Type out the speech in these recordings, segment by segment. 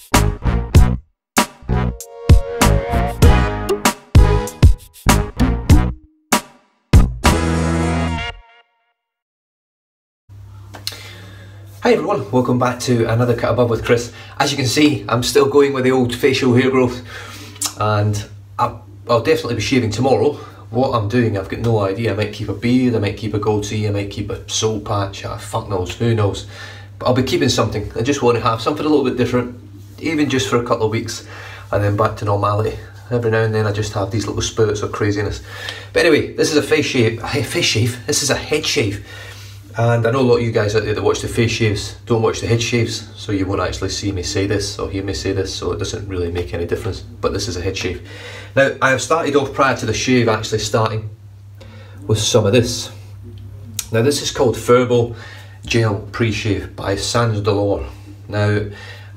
Hi everyone, welcome back to another Cut Above with Chris. As you can see, I'm still going with the old facial hair growth, and I'll definitely be shaving tomorrow. What I'm doing, I've got no idea. I might keep a beard, I might keep a goatee, I might keep a soul patch, fuck knows, who knows. But I'll be keeping something. I just want to have something a little bit different, even just for a couple of weeks, and then back to normality. Every now and then I just have these little spurts of craziness. But anyway, this is a face shave, this is a head shave. And I know a lot of you guys out there that watch the face shaves don't watch the head shaves, so you won't actually see me say this or hear me say this, so it doesn't really make any difference. But this is a head shave. Now, I have started off prior to the shave actually starting with some of this. Now, this is called Furbo Gel Pre-Shave by Sans Dolor. Now,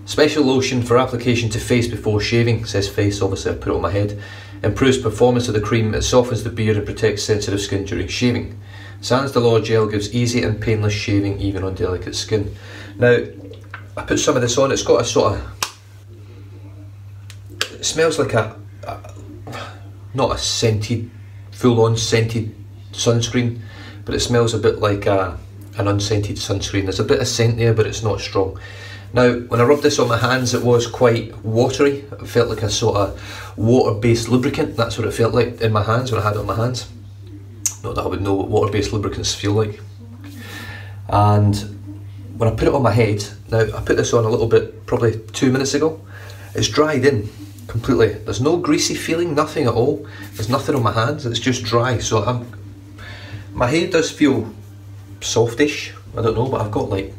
special lotion for application to face before shaving. It says face, obviously I put it on my head. Improves performance of the cream, it softens the beard and protects sensitive skin during shaving. Sans Dolor gel gives easy and painless shaving even on delicate skin. Now, I put some of this on. It's got a sort of, it smells like not a scented, full-on scented sunscreen, but it smells a bit like an unscented sunscreen. There's a bit of scent there, but it's not strong. Now, when I rubbed this on my hands, it was quite watery. It felt like a sort of water-based lubricant. That's what it felt like in my hands when I had it on my hands. Not that I would know what water-based lubricants feel like. And when I put it on my head, now I put this on a little bit, probably 2 minutes ago, it's dried in completely. There's no greasy feeling, nothing at all. There's nothing on my hands, it's just dry. So my hair does feel softish, I don't know, but I've got like,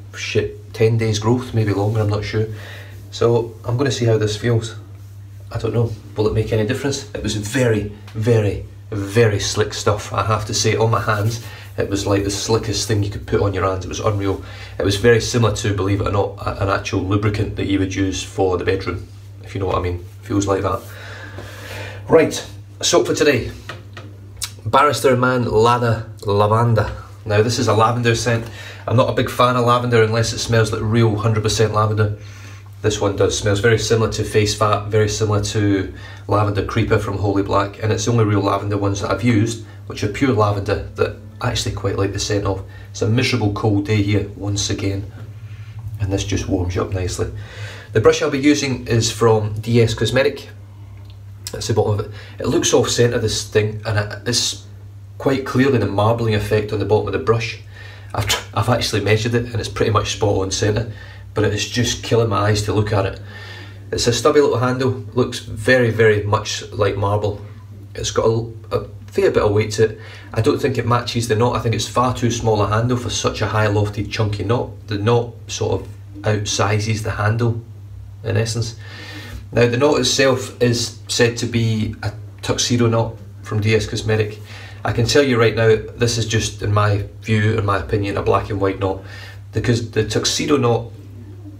10 days growth, maybe longer, I'm not sure. So I'm going to see how this feels. I don't know, will it make any difference? It was very, very, very slick stuff, I have to say. On my hands, it was like the slickest thing you could put on your hands. It was unreal. It was very similar to, believe it or not, an actual lubricant that you would use for the bedroom, if you know what I mean. Feels like that. Right, soap for today. Barrister Man Lather Lavanda. Now, this is a lavender scent. I'm not a big fan of lavender unless it smells like real 100% lavender. This one does. Smells very similar to Face Fat, very similar to Lavender Creeper from Holy Black, and it's the only real lavender ones that I've used, which are pure lavender, that I actually quite like the scent of. It's a miserable cold day here once again, and this just warms you up nicely. The brush I'll be using is from DS Cosmetic. That's the bottom of it. It looks off centre, this thing, and it's quite clearly the marbling effect on the bottom of the brush. I've actually measured it and it's pretty much spot on centre, but it's just killing my eyes to look at it. It's a stubby little handle, looks very, very much like marble. It's got a fair bit of weight to it. I don't think it matches the knot. I think it's far too small a handle for such a high lofted chunky knot. The knot sort of outsizes the handle in essence. Now, the knot itself is said to be a tuxedo knot from DS Cosmetic. I can tell you right now, this is just, in my view, in my opinion, a black and white knot, because the tuxedo knot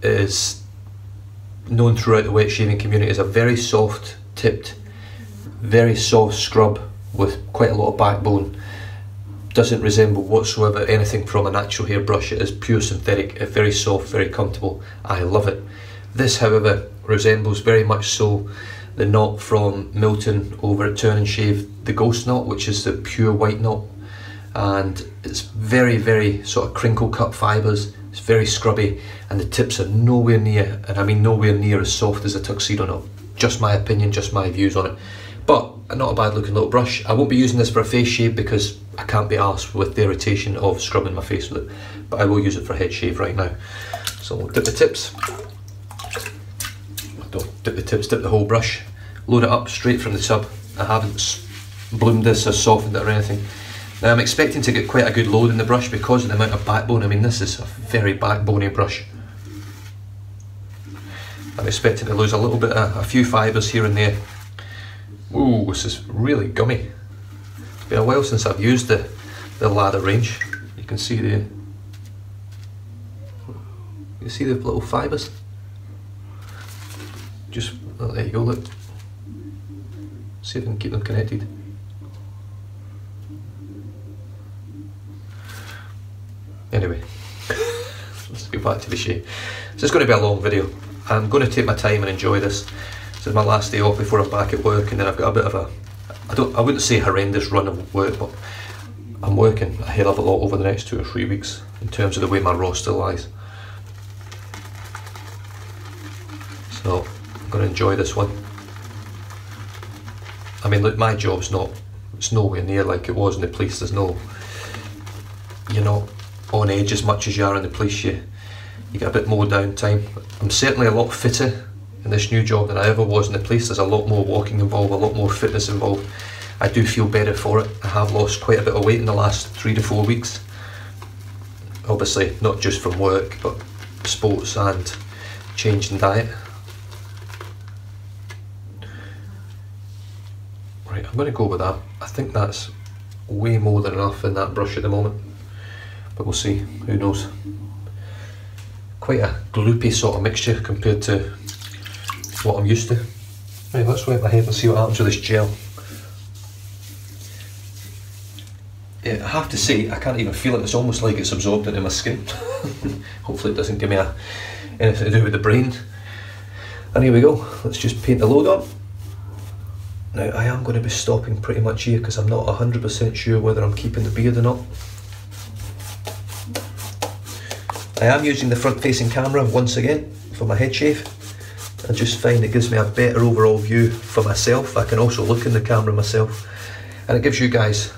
is known throughout the wet shaving community as a very soft tipped, very soft scrub with quite a lot of backbone. Doesn't resemble whatsoever anything from a natural hairbrush. It is pure synthetic, very soft, very comfortable. I love it. This, however, resembles very much so the knot from Milton over at Turn and Shave, the Ghost knot, which is the pure white knot, and it's very, very sort of crinkle cut fibres. It's very scrubby, and the tips are nowhere near, and I mean nowhere near as soft as a tuxedo knot. Just my opinion, just my views on it, but not a bad looking little brush. I won't be using this for a face shave because I can't be arsed with the irritation of scrubbing my face with it, but I will use it for a head shave right now. So we'll dip the tips. Don't dip the tips, dip the whole brush. Load it up straight from the tub. I haven't bloomed this or softened it or anything. Now, I'm expecting to get quite a good load in the brush because of the amount of backbone. I mean, this is a very backbony brush. I'm expecting to lose a little bit, a few fibres here and there. Ooh, this is really gummy. It's been a while since I've used the lather range. You can see you see the little fibres? Just, oh, there you go, look. See if I can keep them connected. Anyway, let's get back to the shave. So it's going to be a long video. I'm going to take my time and enjoy this. This is my last day off before I'm back at work, and then I've got a bit of a, I wouldn't say horrendous run of work, but I'm working a hell of a lot over the next 2 or 3 weeks in terms of the way my roster lies. So I'm going to enjoy this one. I mean, look, my job's it's nowhere near like it was in the police. You're not on edge as much as you are in the police. You get a bit more downtime. I'm certainly a lot fitter in this new job than I ever was in the police. There's a lot more walking involved, a lot more fitness involved. I do feel better for it. I have lost quite a bit of weight in the last 3 to 4 weeks. Obviously, not just from work, but sports and change in diet. Right, I'm going to go with that. I think that's way more than enough in that brush at the moment. But we'll see, who knows. Quite a gloopy sort of mixture compared to what I'm used to. Right, let's wet my head and see what happens with this gel. Yeah, I have to say, I can't even feel it. It's almost like it's absorbed into my skin. Hopefully it doesn't give me anything to do with the brain. And here we go, let's just paint the load on. Now I am going to be stopping pretty much here because I'm not 100% sure whether I'm keeping the beard or not. I am using the front facing camera once again for my head shave. I just find it gives me a better overall view for myself. I can also look in the camera myself, and it gives you guys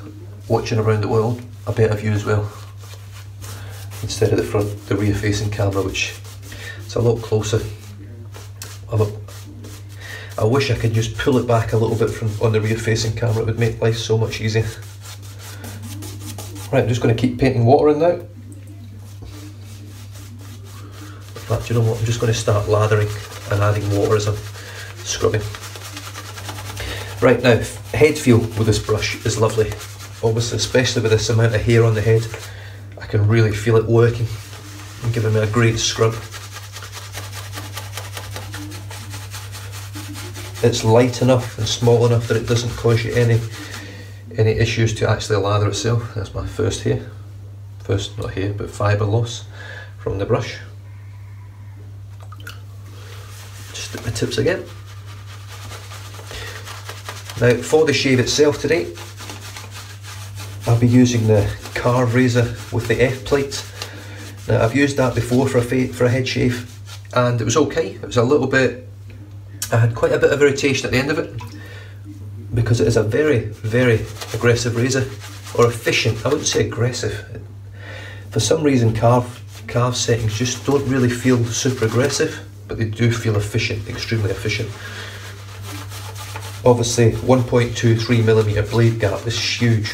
watching around the world a better view as well, instead of the rear facing camera, which is a lot closer. I wish I could just pull it back a little bit from on the rear facing camera. It would make life so much easier. Right, I'm just going to keep painting water in now. In fact, you know what, I'm just going to start lathering and adding water as I'm scrubbing. Right, now, head feel with this brush is lovely. Obviously, especially with this amount of hair on the head, I can really feel it working and giving me a great scrub. It's light enough and small enough that it doesn't cause you any issues to actually lather itself. That's my first hair. First, not hair, but fibre loss from the brush. Just dip my tips again. Now, for the shave itself today, I'll be using the carve razor with the F plate. Now, I've used that before for a head shave, and it was okay. It was a little bit, I had quite a bit of irritation at the end of it, because it is a very, very aggressive razor, or efficient. I wouldn't say aggressive. For some reason, carve settings just don't really feel super aggressive, but they do feel efficient, extremely efficient. Obviously, 1.23mm blade gap is huge.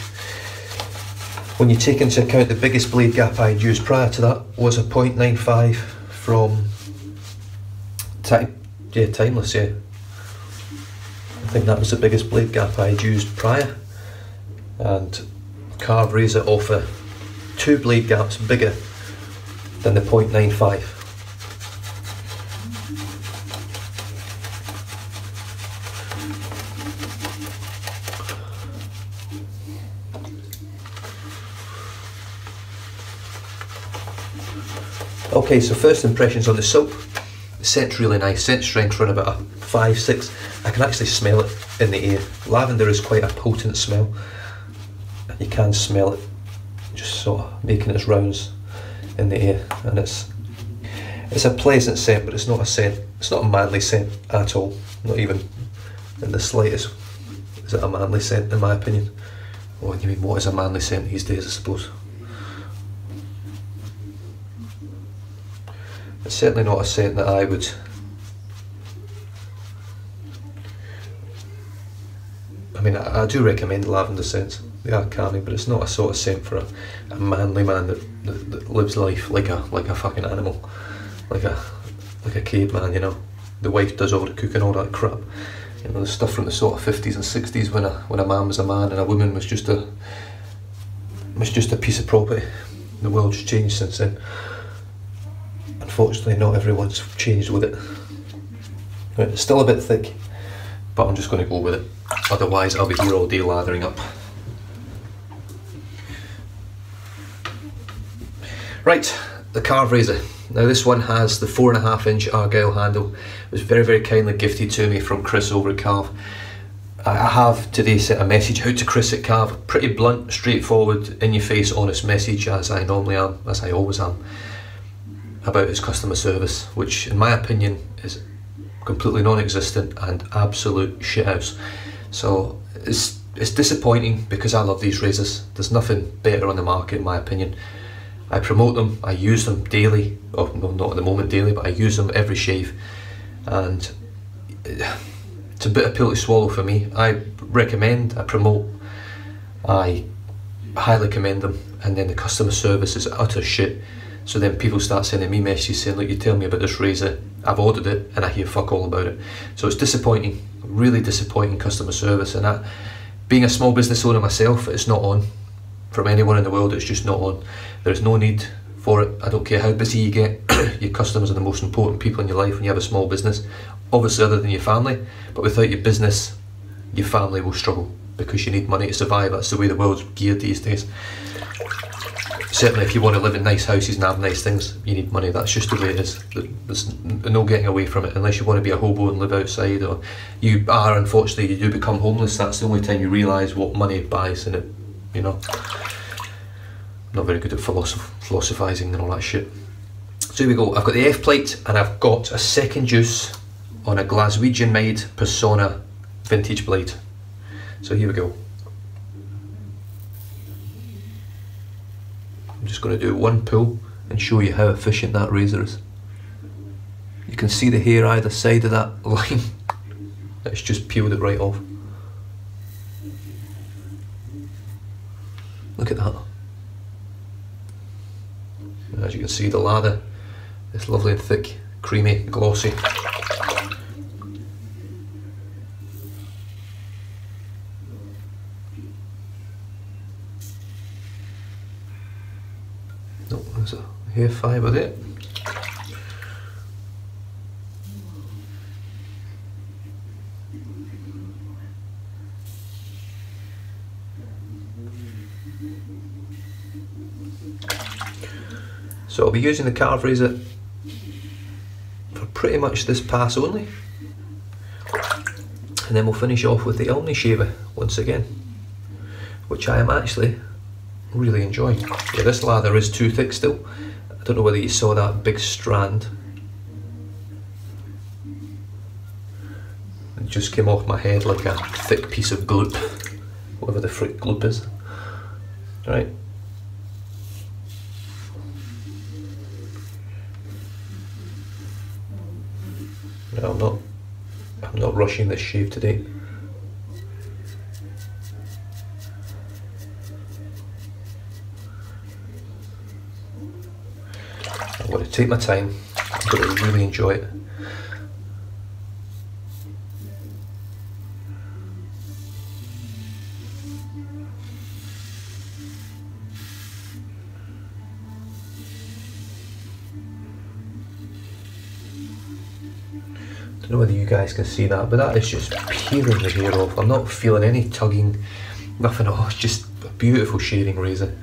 When you take into account the biggest blade gap I had used prior to that was a 0.95 from Timeless, yeah. I think that was the biggest blade gap I had used prior. And carve razor offer 2 blade gaps bigger than the 0.95. Okay, so first impressions on the soap. The scent's really nice. Scent strength around about a 5-6. I can actually smell it in the air. Lavender is quite a potent smell, and you can smell it just sort of making its rounds in the air. And it's a pleasant scent, but it's not a scent. It's not a manly scent at all. Not even in the slightest. Is it a manly scent, in my opinion? Oh, you mean what is a manly scent these days, I suppose? It's certainly not a scent that I would. I mean, I do recommend lavender scents. They are calming, but it's not a sort of scent for a manly man that lives life like a fucking animal, like a caveman. You know, the wife does all the cooking, all that crap. You know, the stuff from the sort of 50s and 60s when a man was a man and a woman was just a piece of property. The world's changed since then. Unfortunately, not everyone's changed with it. Right, it's still a bit thick, but I'm just going to go with it. Otherwise, I'll be here all day lathering up. Right, the carve razor. Now this one has the 4.5-inch Argyle handle. It was very, very kindly gifted to me from Chris over at Carve. I have today sent a message out to Chris at Carve, pretty blunt, straightforward, in your face, honest message, as I normally am, as I always am, about his customer service, which in my opinion is completely non-existent and absolute shithouse. So it's disappointing because I love these razors. There's nothing better on the market in my opinion. I promote them, I use them daily, oh no, not at the moment daily, but I use them every shave, and it's a bitter pill to swallow for me. I recommend, I promote, I highly commend them, and then the customer service is utter shit. So then people start sending me messages saying, look, you tell me about this razor, I've ordered it and I hear fuck all about it. So it's disappointing, really disappointing customer service, and that, being a small business owner myself, it's not on. From anyone in the world, it's just not on. There's no need for it. I don't care how busy you get, your customers are the most important people in your life when you have a small business, obviously other than your family, but without your business, your family will struggle because you need money to survive. That's the way the world's geared these days. Certainly if you want to live in nice houses and have nice things, you need money. That's just the way it is. There's no getting away from it, unless you want to be a hobo and live outside, or you are, unfortunately, you do become homeless. That's the only time you realise what money buys, and it, you know, I'm not very good at philosophising and all that shit. So here we go. I've got the F plate and I've got a second use on a Glaswegian made Persona vintage blade. So here we go. I'm just going to do one pull and show you how efficient that razor is. You can see the hair either side of that line. It's just peeled it right off. Look at that. And as you can see, the lather is lovely and thick, creamy, glossy. Oh, there's a hair fibre there. So I'll be using the Carve razor for pretty much this pass only, and then we'll finish off with the Elmley shaver once again, which I am actually really enjoying. Yeah, this lather is too thick still. I don't know whether you saw that big strand. It just came off my head like a thick piece of gloop, whatever the frick gloop is. Right. No, I'm not rushing this shave today. I'm going to take my time. I'm going to really enjoy it. I don't know whether you guys can see that, but that is just peeling the hair off. I'm not feeling any tugging, nothing at all. It's just a beautiful shaving razor.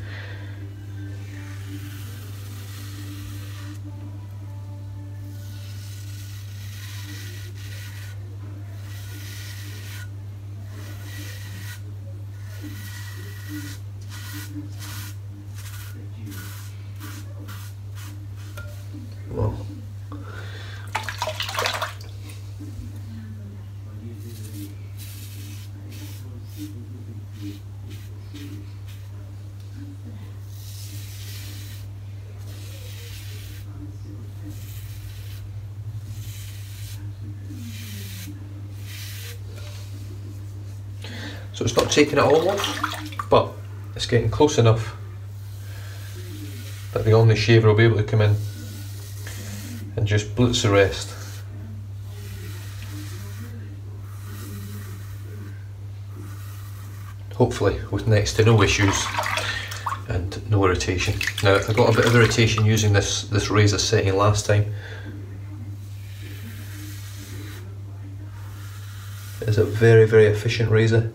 Well, so it's not taking it all off, but it's getting close enough that the Omni shaver will be able to come in and just blitz the rest. Hopefully with next to no issues and no irritation. Now I got a bit of irritation using this razor setting last time. It's a very, very efficient razor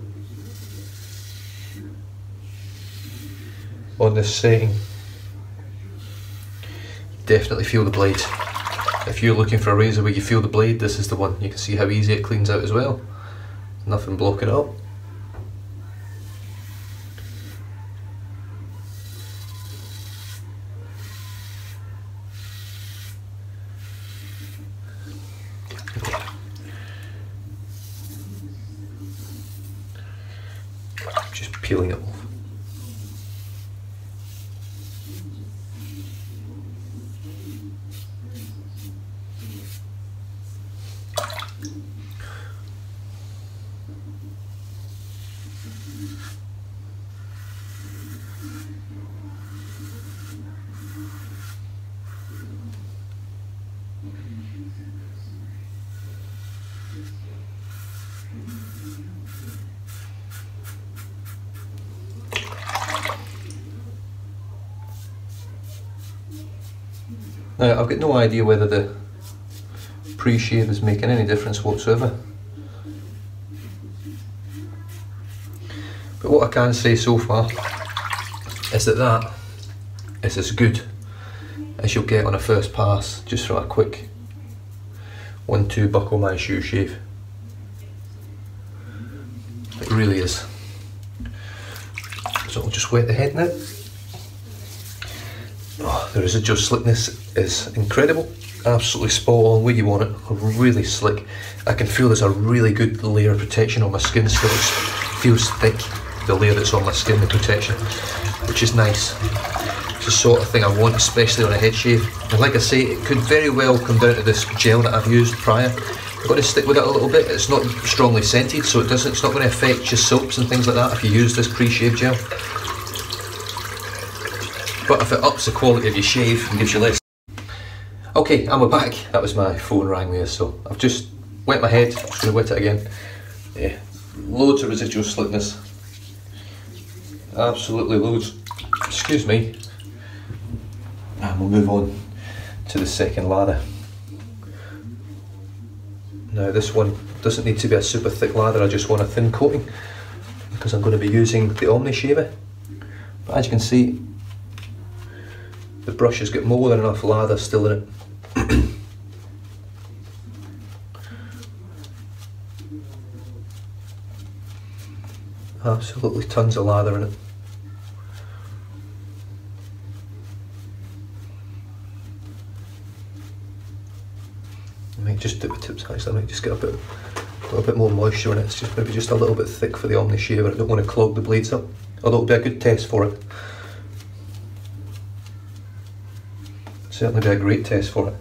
on this setting. definitely feel the blade. If you're looking for a razor where you feel the blade, this is the one. You can see how easy it cleans out as well. Nothing blocking it up. Just peeling it off. Now, I've got no idea whether the pre-shave is making any difference whatsoever. But what I can say so far is that is as good as you'll get on a first pass, just from a quick 1-2 buckle my shoe shave. It really is. So I'll just wet the head now. Oh, the residual slickness is incredible, absolutely spot on where you want it, really slick. I can feel there's a really good layer of protection on my skin still. It feels thick, the layer that's on my skin, the protection, which is nice. It's the sort of thing I want, especially on a head shave. And like I say, it could very well come down to this gel that I've used prior. I've got to stick with it a little bit. It's not strongly scented, so it's not going to affect your soaps and things like that if you use this pre-shave gel. But if it ups the quality of your shave and gives you less. Okay, and we're back. That was my phone rang there, so I've just wet my head. I'm just going to wet it again. Yeah, loads of residual slickness. Absolutely loads. Excuse me. And we'll move on to the second lather. Now this one doesn't need to be a super thick lather, I just want a thin coating because I'm going to be using the Omni shaver. But as you can see, the brush has got more than enough lather still in it. Absolutely tons of lather in it. I might just dip the tips actually, I might just get a bit more moisture in it. It's just maybe just a little bit thick for the Omni shaver. I don't want to clog the blades up, although it'll be a good test for it. Certainly be a great test for it.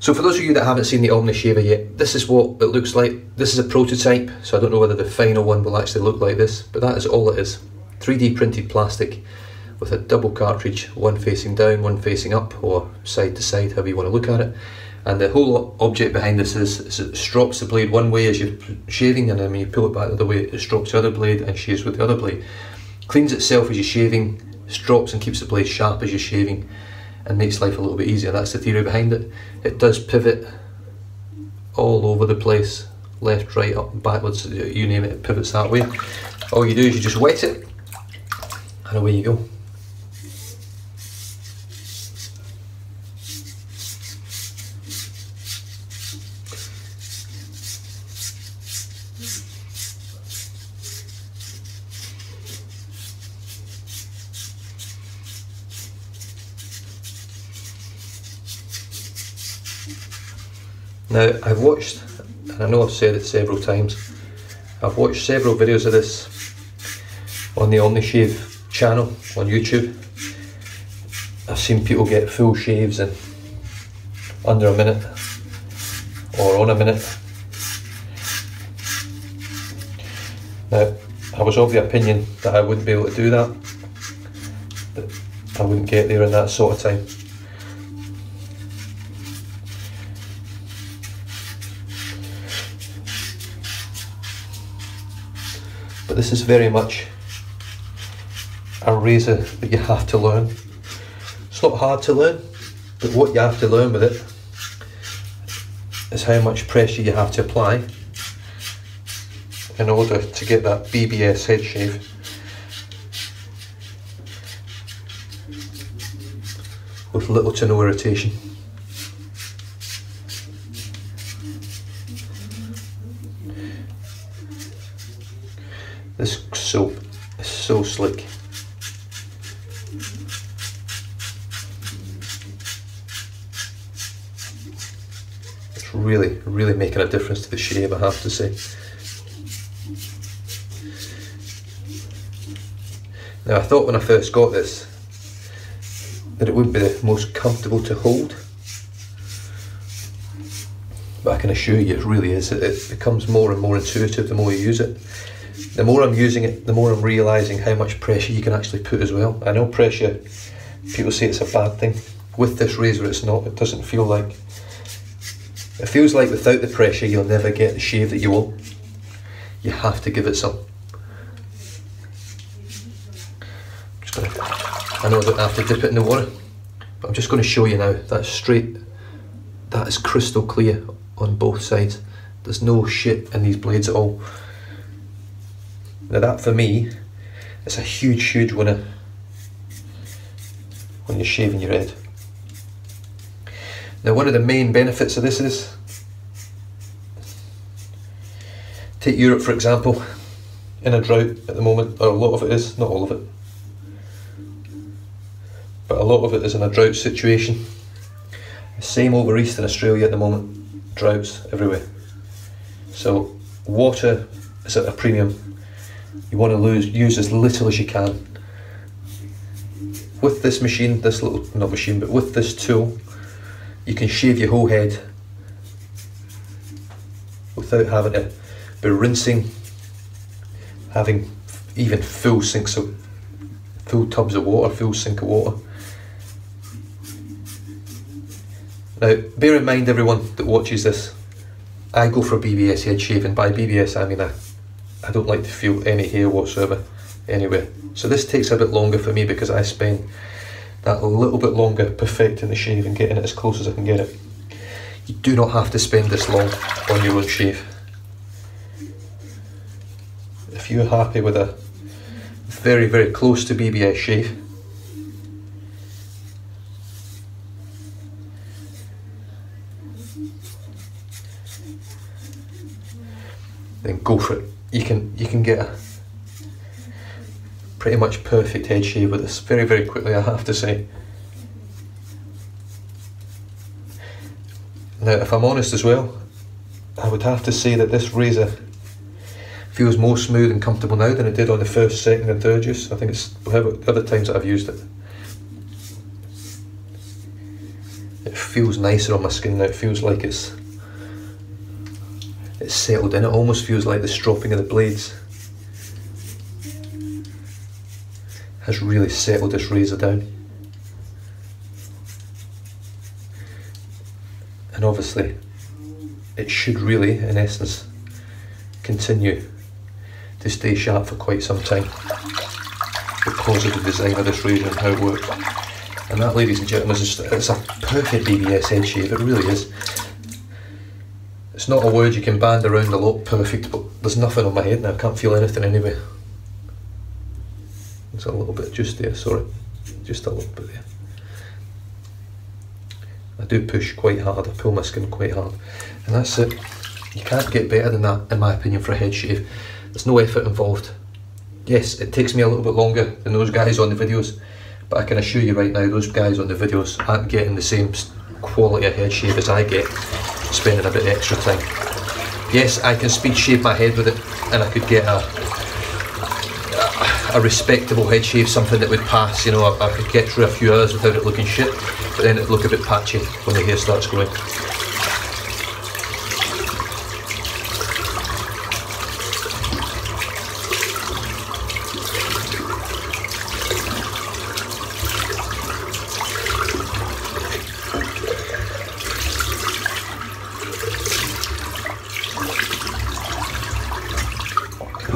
So for those of you that haven't seen the Omni shaver yet, this is what it looks like. This is a prototype, so I don't know whether the final one will actually look like this, but that is all it is. 3D printed plastic with a double cartridge, one facing down, one facing up, or side to side, however you want to look at it. And the whole object behind this is it strops the blade one way as you're shaving, and then when you pull it back the other way, it strops the other blade and shaves with the other blade. Cleans itself as you're shaving, strops and keeps the blade sharp as you're shaving, and makes life a little bit easier. That's the theory behind it. It does pivot all over the place, left, right, up, backwards, you name it, it pivots that way. All you do is you just wet it, and away you go. Now, I've watched, and I know I've said it several times, I've watched several videos of this on the OmniShave channel on YouTube. I've seen people get full shaves in under a minute or on a minute. Now, I was of the opinion that I wouldn't be able to do that I wouldn't get there in that sort of time. But this is very much a razor that you have to learn. It's not hard to learn, but what you have to learn with it is how much pressure you have to apply in order to get that BBS head shave. with little to no irritation. This soap is so slick. It's really, really making a difference to the shave, I have to say. Now I thought when I first got this that it wouldn't be the most comfortable to hold, but I can assure you it really is. It becomes more and more intuitive the more you use it. The more I'm using it, the more I'm realising how much pressure you can actually put as well. I know pressure, people say it's a bad thing. With this razor it's not. It doesn't feel like, it feels like without the pressure you'll never get the shave that you want. You have to give it some. I know I don't have to dip it in the water, but I'm just going to show you now. That's straight, that is crystal clear on both sides. There's no shit in these blades at all. Now that for me is a huge, huge winner when you're shaving your head. Now one of the main benefits of this is, take Europe for example, in a drought at the moment, or a lot of it is, not all of it, but a lot of it is in a drought situation. Same over east in Australia at the moment, droughts everywhere. So water is at a premium. You want to use as little as you can. With this machine, this little, not machine, but with this tool, you can shave your whole head without having to be rinsing, having even full sinks of, full tubs of water, full sink of water. Now, bear in mind everyone that watches this, I go for BBS head shaving. By BBS I mean I don't like to feel any hair whatsoever anywhere. So this takes a bit longer for me because I spend that a little bit longer perfecting the shave and getting it as close as I can get it. You do not have to spend this long on your own shave. If you're happy with a very, very close to BBS shave, then go for it. You can get a pretty much perfect head shave with this very, very quickly, I have to say. Now if I'm honest as well, I would have to say that this razor feels more smooth and comfortable now than it did on the first, second and third use. I think it's the other times that I've used it. It feels nicer on my skin now. It feels like it's settled in. It almost feels like the stropping of the blades has really settled this razor down. And obviously it should really, in essence, continue to stay sharp for quite some time because of the design of this razor and how it works. And that, ladies and gentlemen, is just, it's a perfect BBS head shave. It really is. It's not a word you can band around a lot, perfect, but there's nothing on my head now. I can't feel anything anyway. It's a little bit just there, sorry. Just a little bit there. I do push quite hard, I pull my skin quite hard. And that's it. You can't get better than that, in my opinion, for a head shave. There's no effort involved. Yes, it takes me a little bit longer than those guys on the videos, but I can assure you right now, those guys on the videos aren't getting the same quality of head shave as I get, spending a bit of extra time. Yes, I can speed shave my head with it, and I could get a respectable head shave, something that would pass, you know, I could get through a few hours without it looking shit, but then it'd look a bit patchy when the hair starts growing.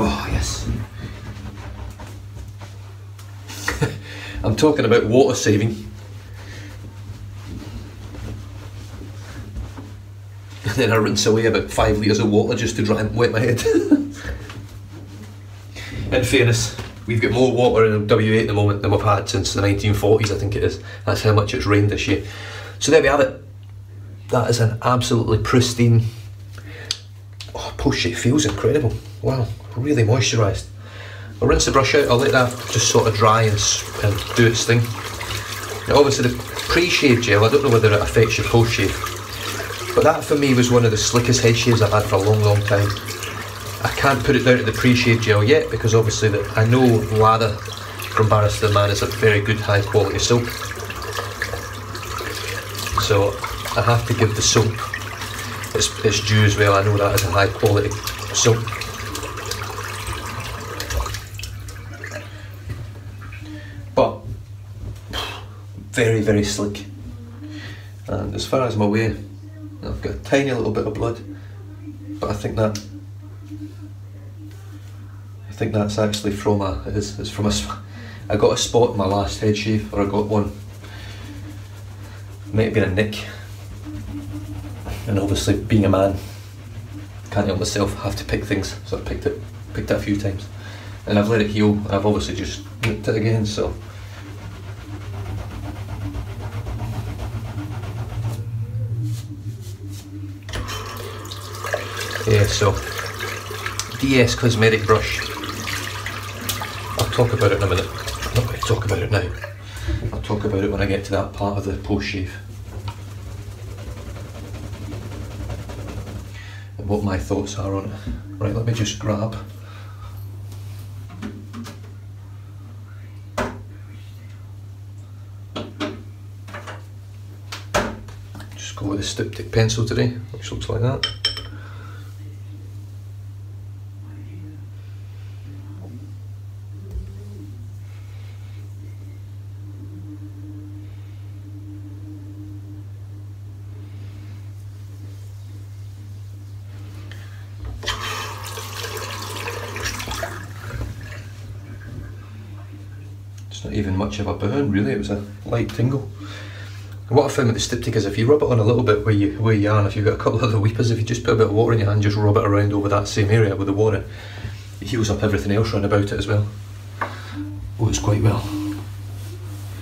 Oh yes. I'm talking about water saving. And then I rinse away about 5 litres of water just to dry and wet my head. In fairness, We've got more water in WA at the moment than we've had since the 1940s, I think it is. That's how much it's rained this year. So there we have it. That is an absolutely pristine, post-shave feels incredible. Wow, really moisturised. I'll rinse the brush out, I'll let that just sort of dry and do its thing. Now obviously the pre-shave gel, I don't know whether it affects your post-shave, but that for me was one of the slickest head shaves I've had for a long time. I can't put it down to the pre-shave gel yet, because obviously I know lather from Barrister Man is a very good high quality soap. So I have to give the soap its due as well. I know that is a high quality soap. But very, very slick. And as far as I'm aware, I've got a tiny little bit of blood, but I think that's actually from I got a spot in my last head shave, or I got one. It might have been a nick. And obviously being a man, can't help myself, I have to pick things, so I picked it a few times. And I've let it heal, and I've obviously just nicked it again, so. Yeah, so DS cosmetic brush. I'll talk about it in a minute. I'm not going to talk about it now. I'll talk about it when I get to that part of the post-shave. And what my thoughts are on it. Right, let me just grab. Just go with a styptic pencil today, which looks like that. It's not even much of a burn really, it was a light tingle. And what I found with the styptic is if you rub it on a little bit where you are, and if you've got a couple of other weepers, if you just put a bit of water in your hand, just rub it around over that same area with the water, it heals up everything else round about it as well. Works quite well.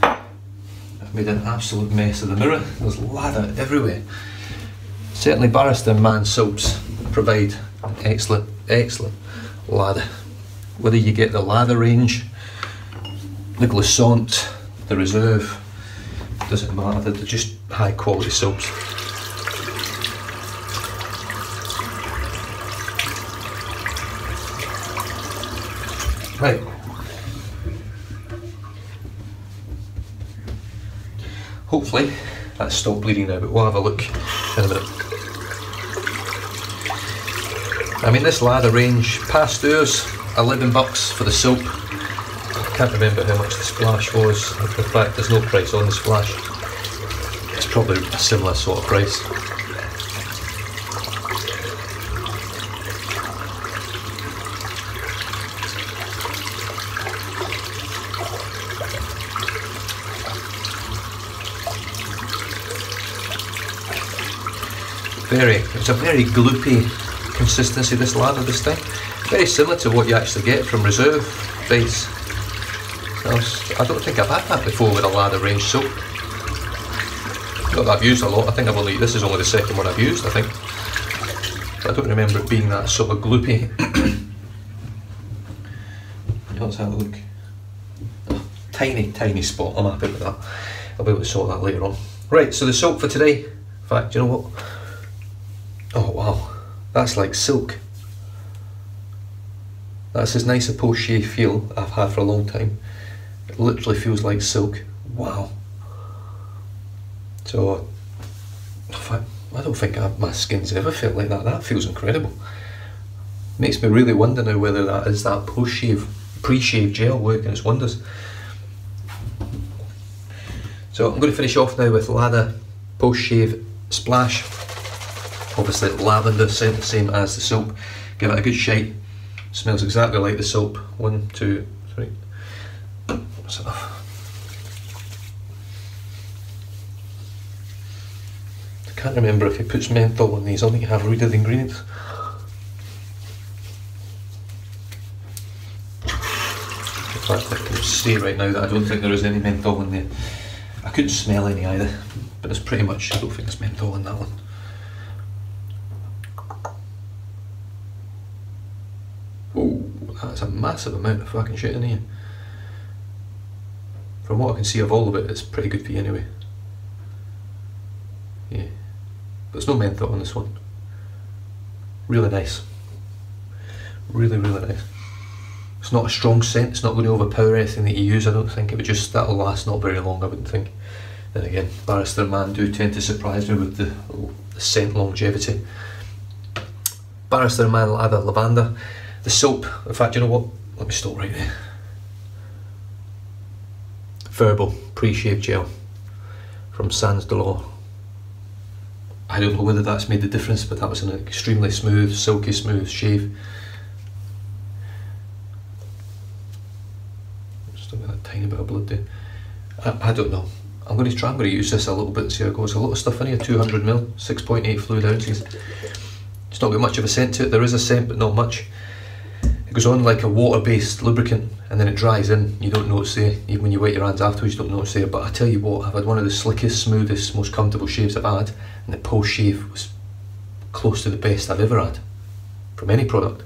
I've made an absolute mess of the mirror, there's lather everywhere. Certainly Barrister Man soaps provide excellent lather. Whether you get the lather range, the Glissant, the Reserve, doesn't matter, they're just high quality soaps. Right. Hopefully that's stopped bleeding now, but we'll have a look in a minute. I mean, this lather range, past theirs, $11 for the soap. I can't remember how much the splash was. In fact, there's no price on the splash. It's probably a similar sort of price. It's a very gloopy consistency, this lather this time. Very similar to what you actually get from Reserve base. I don't think I've had that before with a lather range soap. Not that I've used a lot, I think this is only the second one I've used, I think. But I don't remember it being that sort of gloopy. Let's have a look. Oh, tiny spot, I'm happy with that. I'll be able to sort that later on. Right, so the soap for today, in fact, you know what? Oh wow, that's like silk. That's as nice a post-shave feel I've had for a long time. It literally feels like silk. Wow. So, in fact, I don't think my skin's ever felt like that. That feels incredible. Makes me really wonder now whether that is that post-shave, pre-shave gel working its wonders. So I'm going to finish off now with lather post-shave splash. Obviously lavender scent, the same as the soap. Give it a good shake. Smells exactly like the soap. 1, 2, 3. That's enough. I can't remember if he puts menthol on these. I'll need to have a read of the ingredients. fact, I can say right now that I don't think there is any menthol in there. I couldn't smell any either, but it's pretty much, I don't think there's menthol in that one. Oh, that's a massive amount of fucking shit in here. From what I can see of all of it, it's pretty good for you anyway. Yeah, but there's no menthol on this one. Really nice. Really, really nice. It's not a strong scent, it's not going to overpower anything that you use, I don't think. It would just, that'll last not very long, I wouldn't think. Then again, Barrister Man do tend to surprise me with the scent longevity. Barrister Man Lather Lavender. The soap, in fact, you know what? Let me stop right there. Verbal pre-shave gel from Sans Delore. I don't know whether that's made the difference, but that was an extremely smooth, silky smooth shave. Still got a tiny bit of blood there. I don't know. I'm going to use this a little bit and see how it goes. A lot of stuff in here, 200ml, 6.8 fluid ounces. It's not got much of a scent to it. There is a scent, but not much. It goes on like a water-based lubricant, and then it dries in. You don't notice there. Even when you wet your hands afterwards, you don't notice there. But I tell you what, I've had one of the slickest, smoothest, most comfortable shaves I've had, and the post-shave was close to the best I've ever had from any product.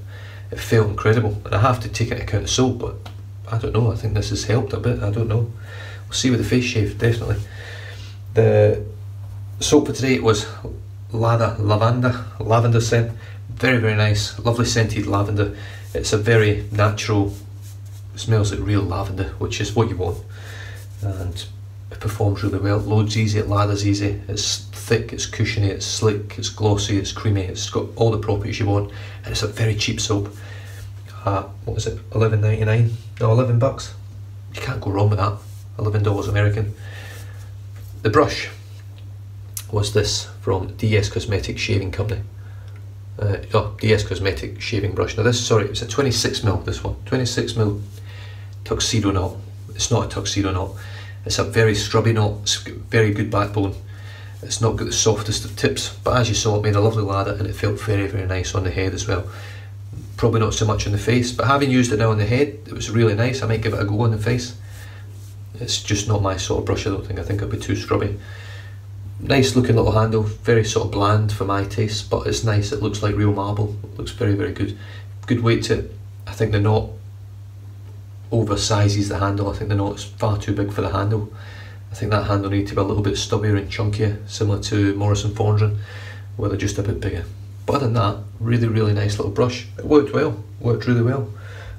It felt incredible, and I have to take into account the soap, but I don't know, I think this has helped a bit, I don't know. We'll see with the face shave, definitely. The soap for today was lavender scent. Very, very nice, lovely scented lavender. It's a very natural, smells like real lavender, which is what you want. And it performs really well. It loads easy, it lathers easy, it's thick, it's cushiony, it's slick, it's glossy, it's creamy, it's got all the properties you want, and it's a very cheap soap. What was it, $11.99? No, $11. You can't go wrong with that. $11 American. The brush was this from DS Cosmetic Shaving Company. DS Cosmetic Shaving Brush. Now this, sorry, it's a 26mm, this one. 26mm tuxedo knot. It's not a tuxedo knot. It's a very scrubby knot. It's got very good backbone. It's not got the softest of tips, but as you saw, it made a lovely lather, and it felt very, very nice on the head as well. Probably not so much on the face, but having used it now on the head, it was really nice. I might give it a go on the face. It's just not my sort of brush, I don't think. I think it'll be too scrubby. Nice looking little handle, very sort of bland for my taste, but it's nice. It looks like real marble. It looks very, very good. Good weight to it. I think the knot oversizes the handle. I think the knot's far too big for the handle. I think that handle needs to be a little bit stubbier and chunkier, similar to Morrison Fondren, where they're just a bit bigger. But other than that, really, really nice little brush. It worked well, worked really well.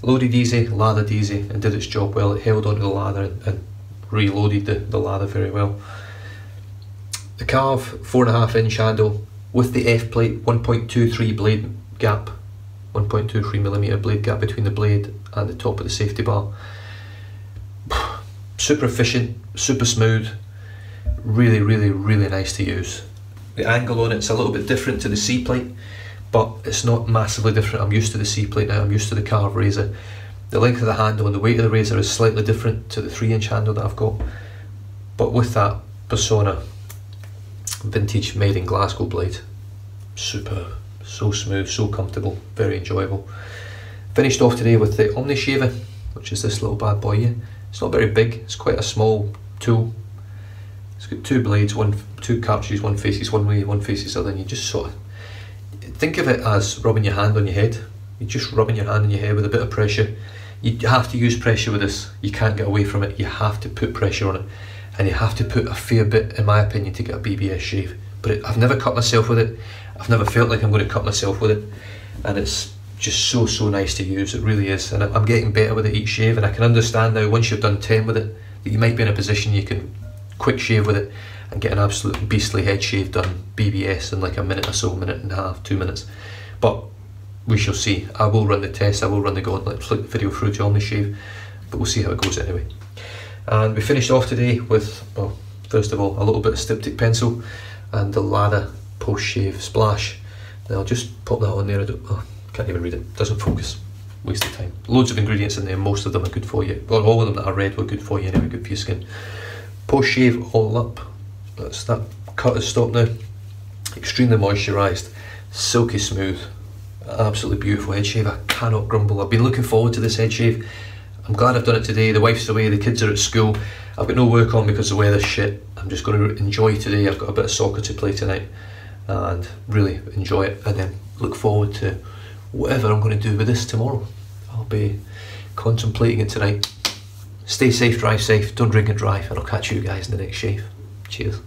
Loaded easy, lathered easy, and did its job well. It held onto the lather and reloaded the lather very well. The Carve 4.5 inch handle with the F plate, 1.23 blade gap, 1.23mm blade gap between the blade and the top of the safety bar. Super efficient, super smooth, really, really, really nice to use. The angle on it's a little bit different to the C plate, but it's not massively different. I'm used to the C plate now, I'm used to the Carve razor. The length of the handle and the weight of the razor is slightly different to the 3-inch handle that I've got. But with that Persona vintage made in Glasgow blade, superb, so smooth, so comfortable, very enjoyable. Finished off today with the Omni Shaver, which is this little bad boy here. It's not very big, it's quite a small tool. It's got 2 blades, two cartridges, one faces one way, one faces the other, and you just sort of think of it as rubbing your hand on your head. You're just rubbing your hand on your head with a bit of pressure. You have to use pressure with this. You can't get away from it. You have to put pressure on it, and you have to put a fair bit, in my opinion, to get a BBS shave. But I've never cut myself with it. I've never felt like I'm going to cut myself with it, and it's just so nice to use. It really is, and I'm getting better with it each shave. And I can understand now, once you've done 10 with it, that you might be in a position you can quick shave with it and get an absolute beastly head shave done, BBS, in like a minute or so, minute and a half, 2 minutes. But we shall see. I will run the test, I will run the gauntlet, flick the video through to Omni Shave, but we'll see how it goes anyway. And we finished off today with, well, first of all, a little bit of styptic pencil and the Lather post shave splash. Now I'll just pop that on there. Can't even read it, doesn't focus, waste of time. Loads of ingredients in there, most of them are good for you. Well, all of them that I read were good for you anyway, good for your skin. Post shave all up, that's that cut has stopped now. Extremely moisturised, silky smooth, absolutely beautiful head shave. I cannot grumble. I've been looking forward to this head shave. I'm glad I've done it today. The wife's away, the kids are at school. I've got no work on because the weather's shit. I'm just going to enjoy today. I've got a bit of soccer to play tonight and really enjoy it, and then look forward to whatever I'm going to do with this tomorrow. I'll be contemplating it tonight. Stay safe, drive safe, don't drink and drive, and I'll catch you guys in the next shave. Cheers.